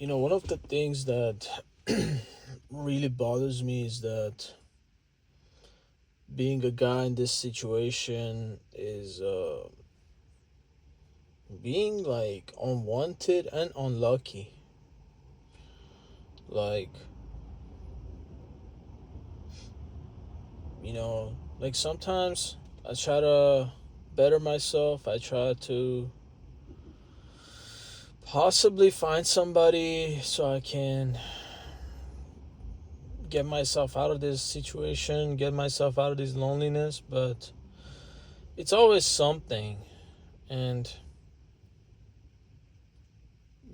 One of the things that really bothers me is that being a guy in this situation is being like unwanted and unlucky. Like, like sometimes I try to better myself. I try to possibly find somebody so I can get myself out of this situation, get myself out of this loneliness, but it's always something. And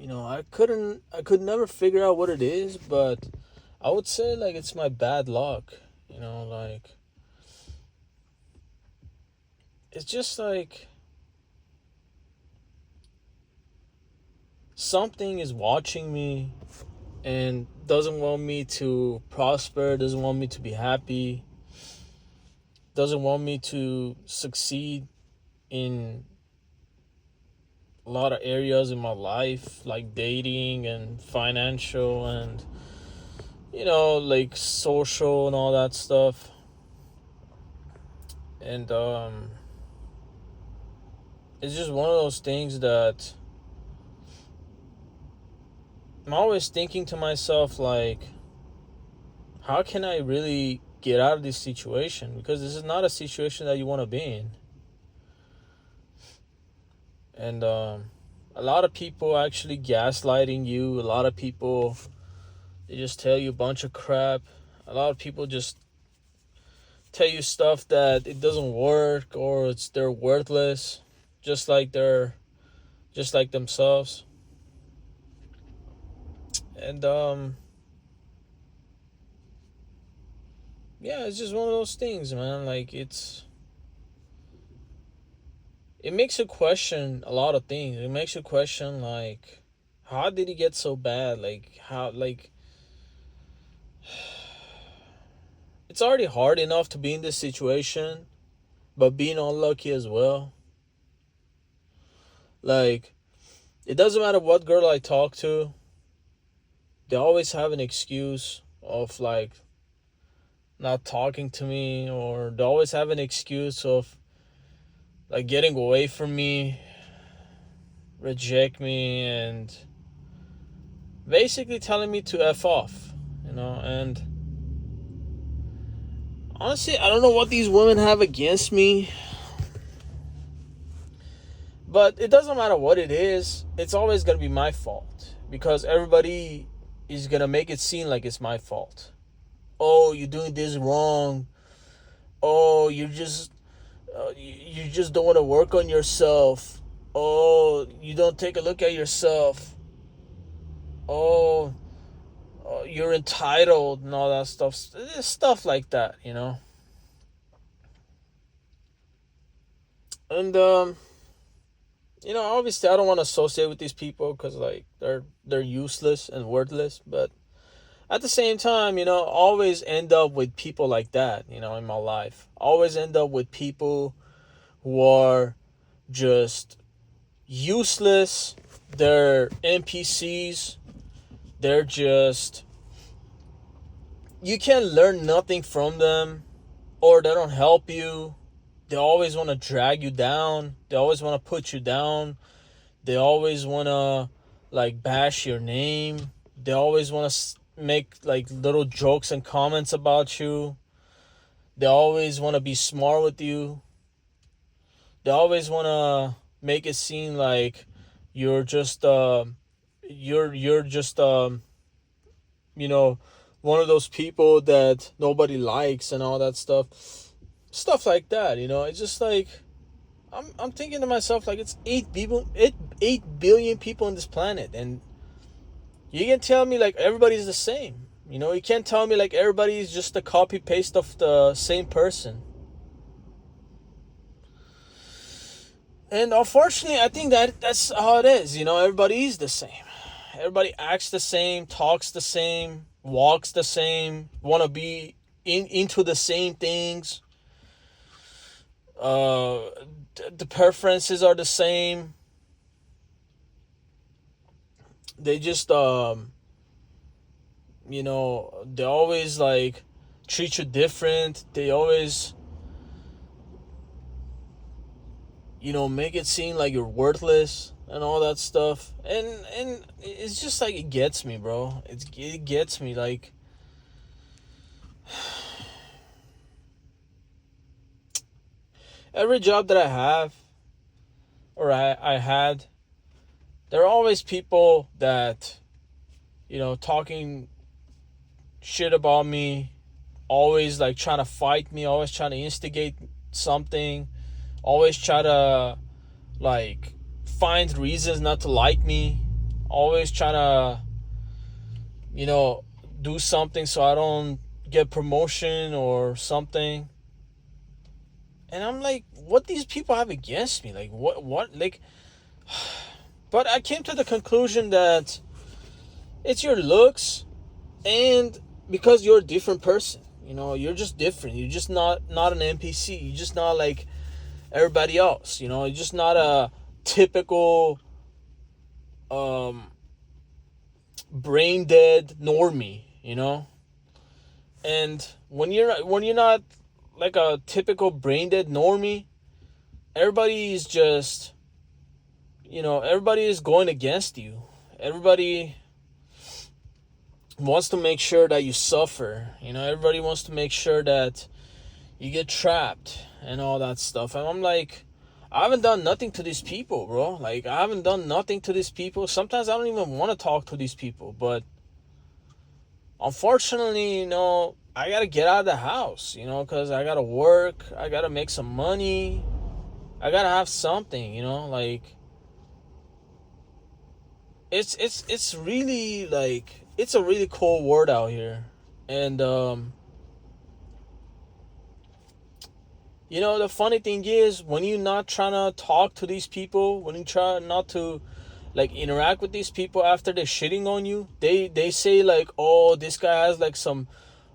I could never figure out what it is, but I would say like it's my bad luck. Like it's just like something is watching me and doesn't want me to prosper, doesn't want me to be happy, doesn't want me to succeed in a lot of areas in my life, like dating and financial and like social and all that stuff. And it's just one of those things that I'm always thinking to myself, like, how can I really get out of this situation? Because this is not a situation that you want to be in. And a lot of people actually gaslighting you. A lot of people, they just tell you a bunch of crap. A lot of people just tell you stuff that it doesn't work or they're worthless, just like themselves. And yeah, it's just one of those things, man. Like it makes you question a lot of things. It makes you question, like, how did he get so bad? Like, how, like, it's already hard enough to be in this situation, but being unlucky as well. Like, it doesn't matter what girl I talk to, they always have an excuse of, like, not talking to me, or they always have an excuse of, like, getting away from me, reject me, and basically telling me to F off, and honestly, I don't know what these women have against me, but it doesn't matter what it is. It's always going to be my fault because everybody is going to make it seem like it's my fault. Oh, you're doing this wrong. Oh, you just don't want to work on yourself. Oh, you don't take a look at yourself. Oh, you're entitled and all that stuff. Stuff like that. And obviously I don't want to associate with these people because like they're useless and worthless. But at the same time, always end up with people like that. In my life, always end up with people who are just useless. They're NPCs. They're just, you can learn nothing from them, or they don't help you. They always want to drag you down. They always want to put you down. They always want to like bash your name. They always want to make like little jokes and comments about you. They always want to be smart with you. They always want to make it seem like you're just you're just you know one of those people that nobody likes and all that stuff like that. It's just like I'm thinking to myself, like, it's 8 billion people on this planet, and you can tell me like everybody's the same. You can't tell me like everybody is just a copy paste of the same person. And unfortunately, I think that's how it is. Everybody is the same. Everybody acts the same, talks the same, walks the same, want to be into the same things. Uh, the preferences are the same. they just they always like treat you different. They always make it seem like you're worthless and all that stuff. And it's just like it gets me, bro. It gets me like every job that I have or I had, there are always people that talking shit about me, always like trying to fight me, always trying to instigate something, always try to like find reasons not to like me, always trying to you know do something so I don't get promotion or something. And I'm like, what these people have against me? Like what like but I came to the conclusion that it's your looks, and because you're a different person. You're just different. You're just not an NPC. You're just not like everybody else. You're just not a typical um brain dead normie. And when you're not like a typical brain dead normie, everybody is just everybody is going against you. Everybody wants to make sure that you suffer. Everybody wants to make sure that you get trapped and all that stuff. And I'm like, I haven't done nothing to these people, bro. Like, I haven't done nothing to these people. Sometimes I don't even want to talk to these people, but unfortunately, I gotta get out of the house, because I gotta work, I gotta make some money, I gotta have something, like it's really like it's a really cold world out here. And the funny thing is, when you're not trying to talk to these people, when you try not to like interact with these people after they're shitting on you, they say like, oh, this guy has like some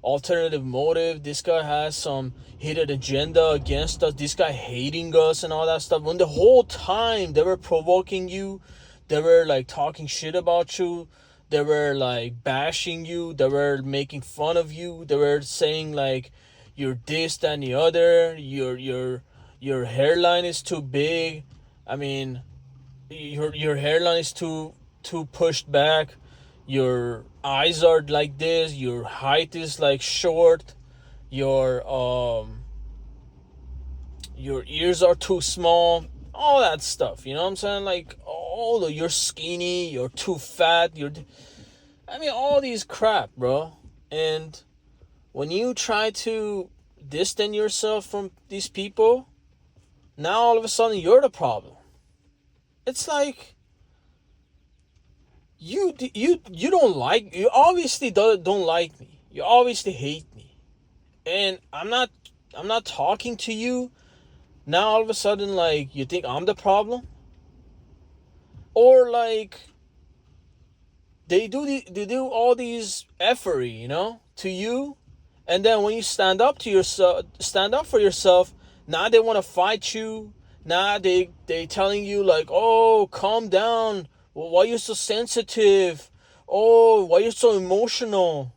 alternative motive, this guy has some hidden agenda against us, this guy hating us and all that stuff, when the whole time they were provoking you, they were like talking shit about you, they were like bashing you, they were making fun of you, they were saying like you're this, that, and the other, your hairline is too big. I mean, your hairline is too pushed back. Your eyes are like this. Your height is like short. Your ears are too small. All that stuff. You know what I'm saying? Like, oh, you're skinny. You're too fat. I mean, all these crap, bro. And when you try to distance yourself from these people, now all of a sudden you're the problem. It's like you don't like, you obviously don't like me. You obviously hate me. And I'm not talking to you. Now all of a sudden, like, you think I'm the problem? Or like they do all these efforts, to you, and then when you stand up for yourself, now they want to fight you. Now they telling you like, oh, calm down. Well, why you so sensitive? Oh, why you so emotional?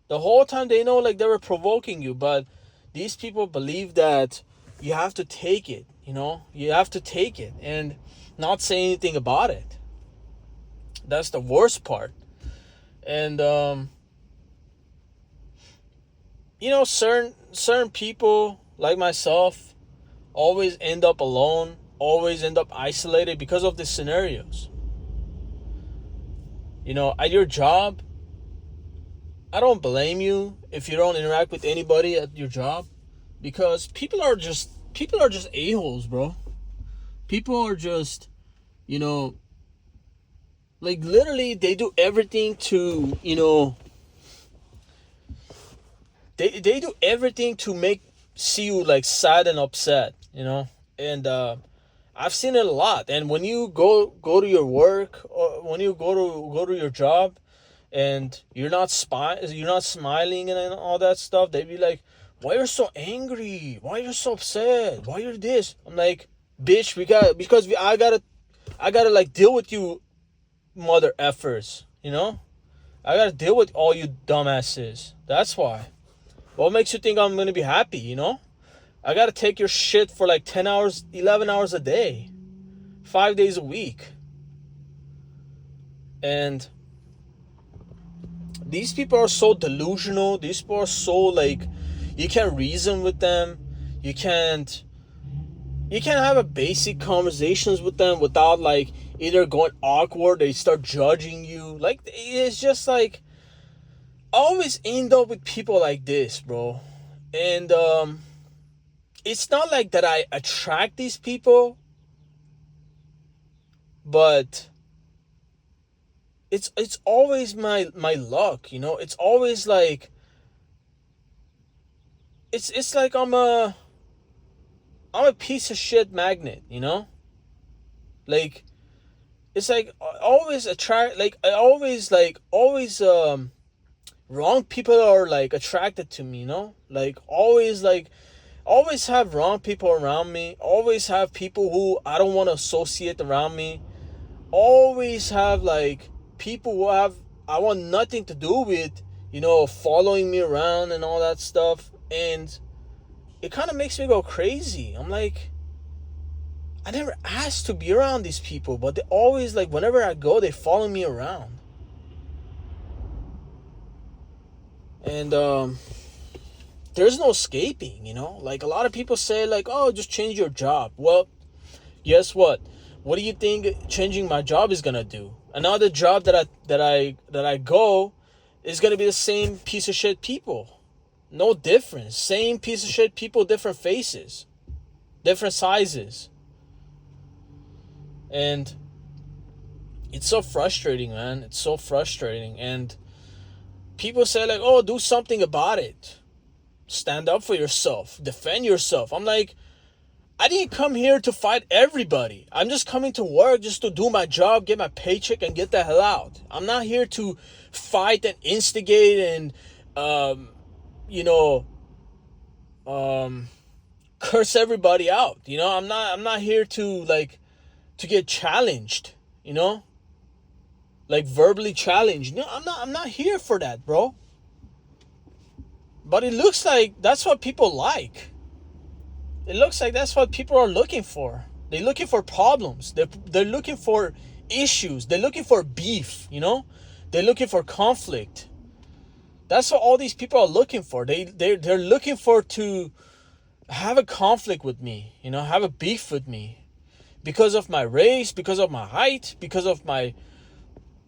The whole time they know like they were provoking you, but these people believe that you have to take it. You have to take it and not say anything about it. That's the worst part. And certain people like myself always end up alone, always end up isolated because of these scenarios. At your job, I don't blame you if you don't interact with anybody at your job, because people are just a-holes, bro. People are just, like, literally they do everything to, they do everything to see you like sad and upset, and I've seen it a lot. And when you go to your work, or when you go to your job, and you're not smiling and all that stuff, they be like, why you're so angry, why you're so upset, why you're this. I'm like, bitch, I gotta like deal with you mother effers, you know? I gotta deal with all you dumbasses. That's why. What makes you think I'm gonna be happy, you know? I gotta take your shit for like 10 hours, 11 hours a day, 5 days a week. And these people are so delusional. These people are so like, you can't reason with them. You can't have a basic conversations with them without like either going awkward, they start judging you. Like, it's just like, I always end up with people like this, bro. And it's not like that I attract these people, but it's always my luck, you know? It's always like, it's like I'm a piece of shit magnet, you know? Like, it's like I always attract, like I always wrong people are like attracted to me, you know? Like always have wrong people around me, always have people who I don't want to associate around me, always have like people who have I want nothing to do with, you know, following me around and all that stuff. And it kind of makes me go crazy. I'm like, I never asked to be around these people, but they always, like, whenever I go, they follow me around. And there's no escaping, you know? Like, a lot of people say, like, oh, just change your job. Well, guess what? What do you think changing my job is gonna do? Another job that I go is gonna be the same piece of shit people. No difference. Same piece of shit people, different faces, different sizes. And it's so frustrating, man. It's so frustrating. And people say, like, oh, do something about it. Stand up for yourself. Defend yourself. I'm like, I didn't come here to fight everybody. I'm just coming to work just to do my job, get my paycheck, and get the hell out. I'm not here to fight and instigate and, you know, curse everybody out. You know, I'm not here to, like, to get challenged, you know? Like, verbally challenged. No, I'm not here for that, bro. But it looks like that's what people like. It looks like that's what people are looking for. They're looking for problems. They're looking for issues. They're looking for beef, you know? They're looking for conflict. That's what all these people are looking for. They're looking for to have a conflict with me, you know, have a beef with me. Because of my race, because of my height, because of my,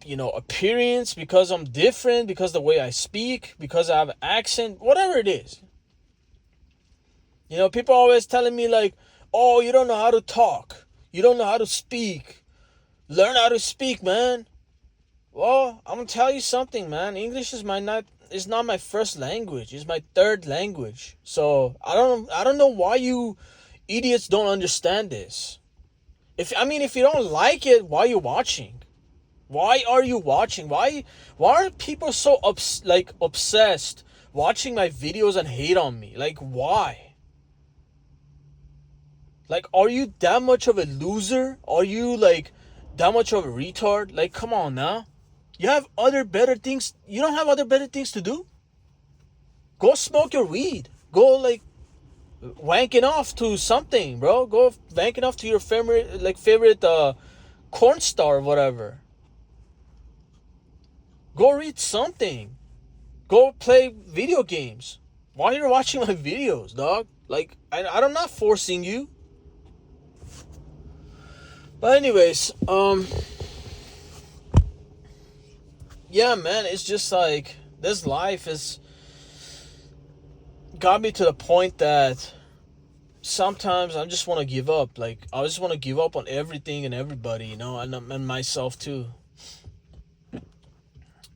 you know, appearance, because I'm different, because the way I speak, because I have an accent, whatever it is. You know, people are always telling me, like, oh, you don't know how to talk. You don't know how to speak. Learn how to speak, man. Well, I'm gonna tell you something, man. English is not my first language. It's my third language. So I don't know why you idiots don't understand this. If you don't like it, why are you watching? Why are you watching? Why are people so obsessed watching my videos and hate on me? Like, why? Like, are you that much of a loser? Are you like that much of a retard? Like, come on now. You have other better things. You don't have other better things to do? Go smoke your weed. Go, like, wanking off to something, bro. Go wanking off to your favorite corn star or whatever. Go read something. Go play video games. Why are you watching my videos, dog? Like, I'm not forcing you. But anyways, yeah, man, it's just like, this life is got me to the point that sometimes I just want to give up. Like, I just want to give up on everything and everybody, you know, and myself too.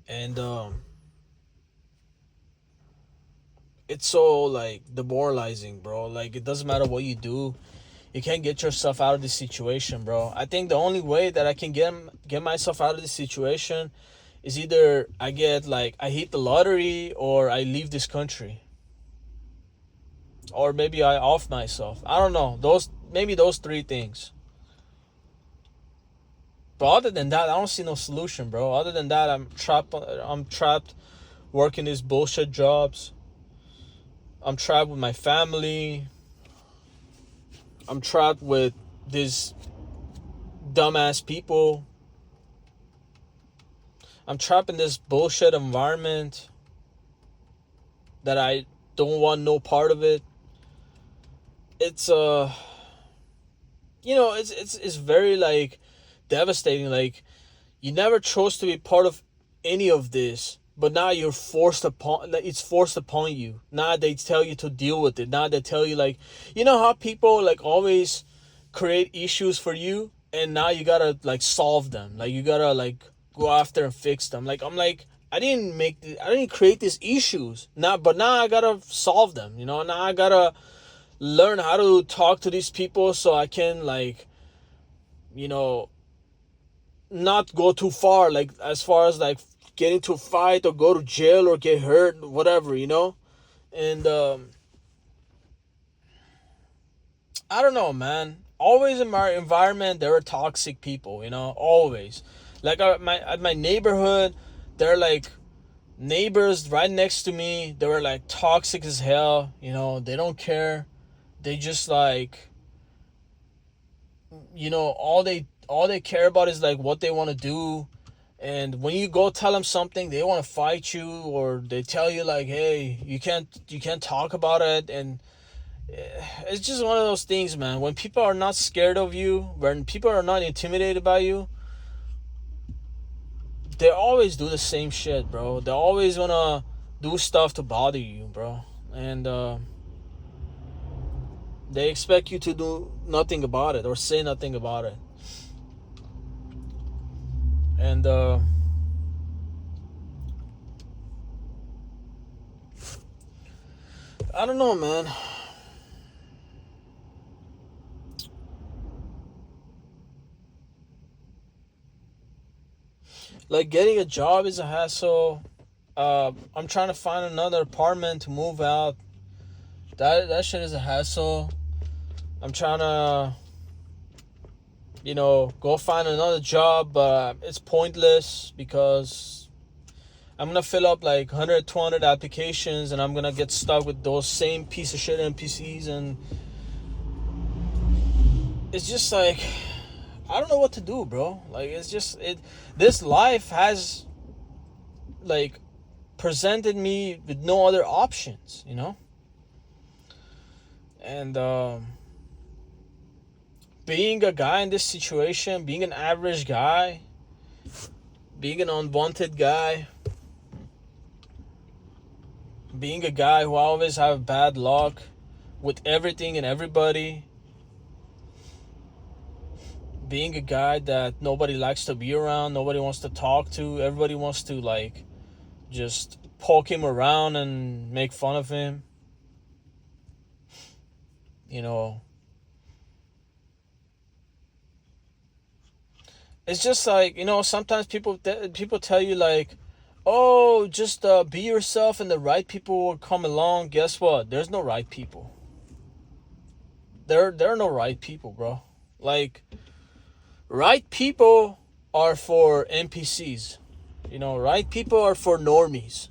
And it's so, like, demoralizing, bro. Like, it doesn't matter what you do, you can't get yourself out of this situation, bro. I think the only way that I can get myself out of this situation is either I hit the lottery, or I leave this country, or maybe I off myself. I don't know. Maybe those three things. But other than that, I don't see no solution, bro. Other than that, I'm trapped working these bullshit jobs. I'm trapped with my family. I'm trapped with these dumbass people. I'm trapped in this bullshit environment that I don't want no part of it. It's it's very like devastating. Like, you never chose to be part of any of this, but now you're forced upon. It's forced upon you. Now they tell you to deal with it. Now they tell you, like, you know how people like always create issues for you, and now you gotta like solve them. Like, you gotta like go after and fix them. Like, I'm like, I didn't create these issues. Now I gotta solve them. Now I gotta learn how to talk to these people so I can like, you know, not go too far, like as far as like get into a fight or go to jail or get hurt, whatever. And I don't know, man. Always in my environment there are toxic people, always. Like at my neighborhood, there are like neighbors right next to me. They were like toxic as hell. They don't care. They just like, all they care about is like what they want to do. And when you go tell them something, they want to fight you, or they tell you like, hey, you can't talk about it. And it's just one of those things, man. When people are not scared of you, when people are not intimidated by you, they always do the same shit, bro. They always want to do stuff to bother you, bro. And they expect you to do nothing about it or say nothing about it. And I don't know, man. Like, getting a job is a hassle. I'm trying to find another apartment to move out. That shit is a hassle. I'm trying to, go find another job, but it's pointless because I'm gonna fill up like 100, 200 applications, and I'm gonna get stuck with those same piece of shit NPCs, and it's just like, I don't know what to do, bro. Like, it's just this life has like presented me with no other options, and being a guy in this situation, being an average guy, being an unwanted guy, being a guy who always have bad luck with everything and everybody, being a guy that nobody likes to be around, nobody wants to talk to, everybody wants to like just poke him around and make fun of him. It's just like, sometimes people tell you like, oh, just be yourself and the right people will come along. Guess what? There's no right people. There are no right people, bro. Like, right people are for NPCs. Right people are for normies.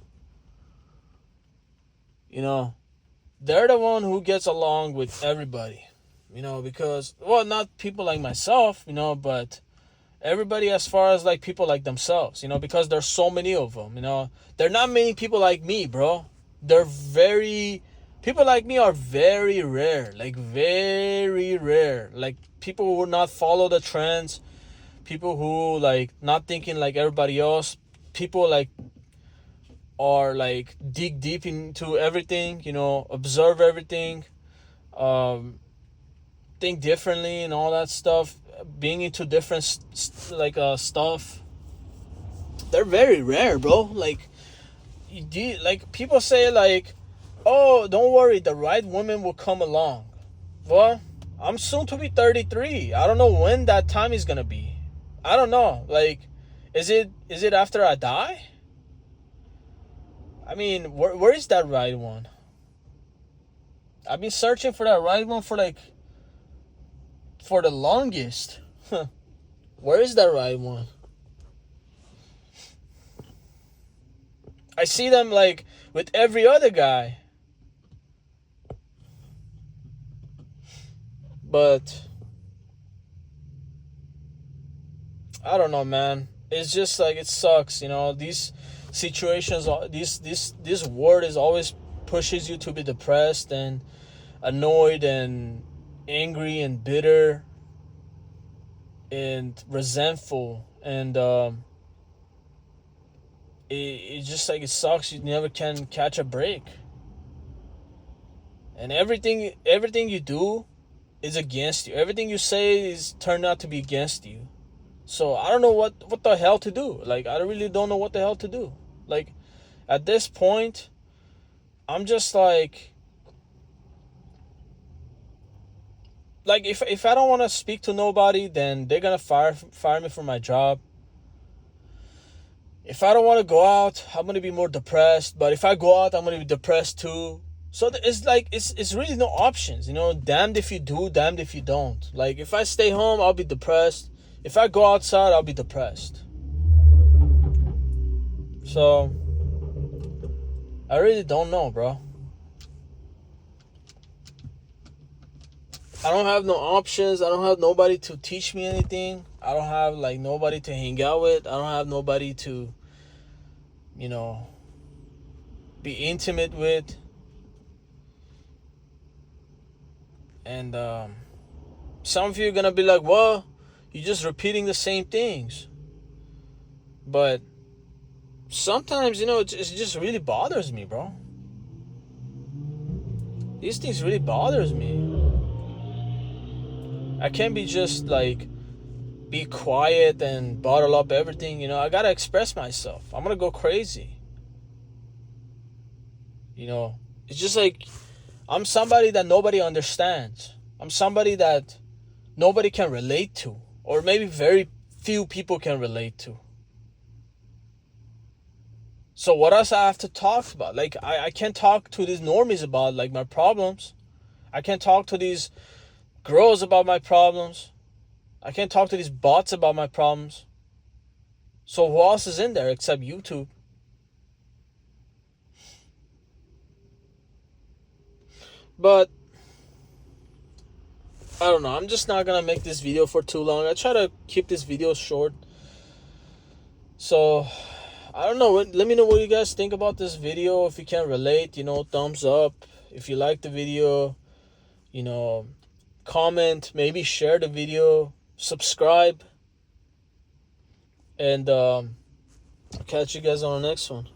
They're the one who gets along with everybody. Because, well, not people like myself, but everybody as far as like people like themselves, because there's so many of them. There are not many people like me, bro. People like me are very rare, like very rare. Like, people who will not follow the trends, people who like not thinking like everybody else, people like are like dig deep into everything, observe everything, think differently and all that stuff, being into different stuff. They're very rare, bro. Like, like people say like, oh, don't worry, the right woman will come along. Well, I'm soon to be 33. I don't know when that time is gonna be. I don't know. Like, is it after I die? I mean, where is that right one? I've been searching for that right one for the longest. Where is that right one? I see them like with every other guy. But I don't know, man. It's just like it sucks, you know. These situations, this word is always pushes you to be depressed and annoyed and angry and bitter and resentful, and it just like it sucks. You never can catch a break, and everything you do is against you. Everything you say is turned out to be against you. So I don't know what the hell to do. Like I really don't know what the hell to do. Like at this point, I'm just like if I don't want to speak to nobody, then they're gonna fire me from my job. If I don't want to go out, I'm gonna be more depressed. But if I go out, I'm gonna be depressed too. So it's like it's really no options, you know. Damned if you do, damned if you don't. Like if I stay home, I'll be depressed. If I go outside, I'll be depressed. So I really don't know, bro. I don't have no options. I don't have nobody to teach me anything. I don't have like nobody to hang out with. I don't have nobody to, you know, be intimate with. And some of you are gonna be like, well, you're just repeating the same things. But sometimes, you know, it just really bothers me, bro. These things really bothers me. I can't be just like be quiet and bottle up everything, you know. I gotta express myself. I'm gonna go crazy. You know, it's just like I'm somebody that nobody understands. I'm somebody that nobody can relate to, or maybe very few people can relate to. So what else I have to talk about? Like I can't talk to these normies about like my problems. I can't talk to these girls about my problems. I can't talk to these bots about my problems. So who else is in there except YouTube? But I don't know. I'm just not gonna make this video for too long. I try to keep this video short. So I don't know. Let me know what you guys think about this video. If you can relate, you know, thumbs up. If you like the video, you know, comment, maybe share the video, subscribe, and catch you guys on the next one.